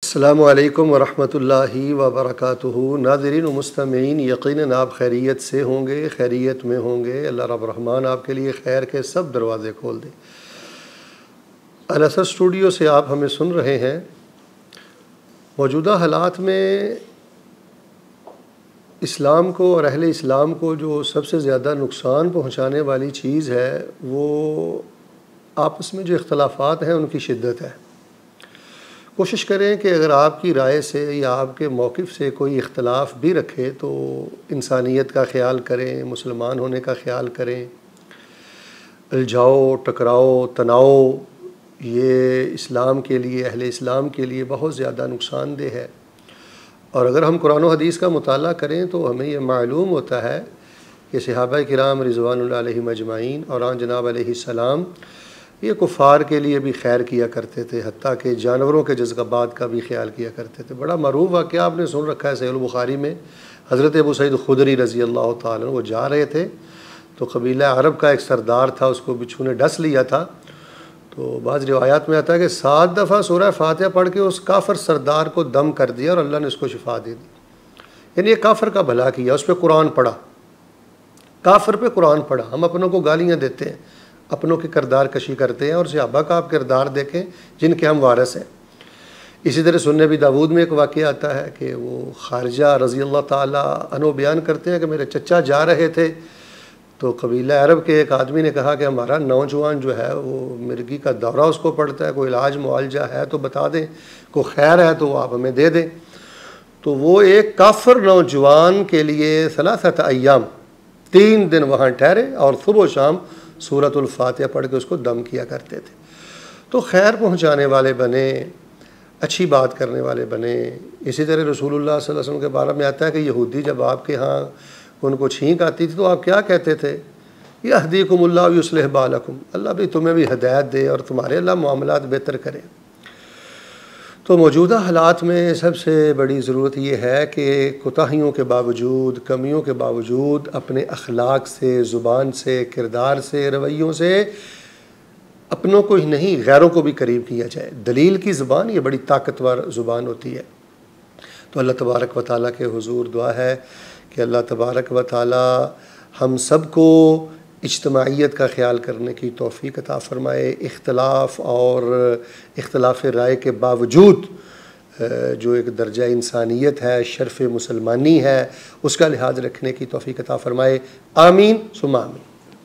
अस्सलामु अलैकुम वरहमतुल्लाहि वबरकातुहू। नाज़रीन व मुस्तमीन, यकीनन आप खैरियत से होंगे, खैरियत में होंगे। अल्लाह रब रहमान आपके लिए खैर के सब दरवाज़े खोल दे। अल असर स्टूडियो से आप हमें सुन रहे हैं। मौजूदा हालात में इस्लाम को और अहले इस्लाम को जो सबसे ज़्यादा नुकसान पहुँचाने वाली चीज़ है वो आपस में जो इख्तलाफात हैं उनकी शिद्दत है। कोशिश करें कि अगर आपकी राय से या आपके मौक़िफ़ से कोई इख्तलाफ भी रखे तो इंसानियत का ख़्याल करें, मुसलमान होने का ख़्याल करें। उलझाओ, टकराओ, तनाव ये इस्लाम के लिए, अहले इस्लाम के लिए बहुत ज़्यादा नुकसानदेह है। और अगर हम कुरान व हदीस का मुताला करें तो हमें यह मालूम होता है कि सहाबा किराम रिज़वानुल्लाह अलैहिम अजमाइन और आन जनाब अलैहिस्सलाम ये कुफ़ार के लिए भी खैर किया करते थे, हत्ता कि जानवरों के जज़्बात का भी ख्याल किया करते थे। बड़ा मरूफ़ वाक़या आपने सुन रखा है सहीह बुखारी में। हज़रत अबू सईद खुदरी रज़ी अल्लाह ताला अन्हु वो जा रहे थे तो कबीला अरब का एक सरदार था, उसको बिच्छू ने डस लिया था। तो बाज़ रिवायात में आता है कि 7 दफ़ा सूरह फातिहा पढ़ के उस काफ़िर सरदार को दम कर दिया और अल्लाह ने उसको शिफा दे दी। यानी ये काफ़िर का भला किया, उस पर कुरान पढ़ा, काफ़िर पे कुरान पढ़ा। हम अपनों को गालियाँ देते हैं, अपनों की किरदार कशी करते हैं, और सहाबा का आप किरदार देखें जिनके हम वारिस हैं। इसी तरह सुन्ने भी दाऊद में एक वाक़या आता है कि वो खारजा रज़ी अल्लाह ताला अन्हु बयान करते हैं कि मेरे चचा जा रहे थे तो कबीला अरब के एक आदमी ने कहा कि हमारा नौजवान जो है वो मिर्गी का दौरा उसको पड़ता है, कोई इलाज मुआलजा है तो बता दें, कोई खैर है तो आप हमें दे दें। तो वो एक काफ़िर नौजवान के लिए सलासत अय्याम 3 दिन वहाँ ठहरे और सुबह शाम सूरतुल फातिहा पढ़ के उसको दम किया करते थे। तो खैर पहुँचाने वाले बने, अच्छी बात करने वाले बने। इसी तरह रसूलुल्लाह सल्लल्लाहु अलैहि वसल्लम के बारे में आता है कि यहूदी जब आपके यहाँ उनको छींक आती थी तो आप क्या कहते थे? यहदीकुमुल्लाहु युस्लिह बालकुम, अल्लाह भी तुम्हें भी हिदायत दे और तुम्हारे अल्लाह मामलात बेहतर करे। तो मौजूदा हालात में सबसे बड़ी ज़रूरत ये है कि कोताहियों के बावजूद, कमियों के बावजूद अपने अखलाक से, ज़ुबान से, किरदार से, रवैयों से अपनों को ही नहीं गैरों को भी करीब किया जाए। दलील की ज़ुबान ये बड़ी ताकतवर ज़ुबान होती है। तो अल्लाह तबारक व तआला के हुज़ूर दुआ है कि अल्लाह तबारक व तआला हम सब को इज्तमाइयत का ख़्याल करने की तौफ़ीक़ अता फ़रमाए। इख्तलाफ और इख्तलाफ़ राय के बावजूद जो एक दर्जा इंसानियत है, शर्फ़ मुसलमानी है, उसका लिहाज रखने की तौफ़ीक़ अता फ़रमाए। आमीन सुम्मा आमीन।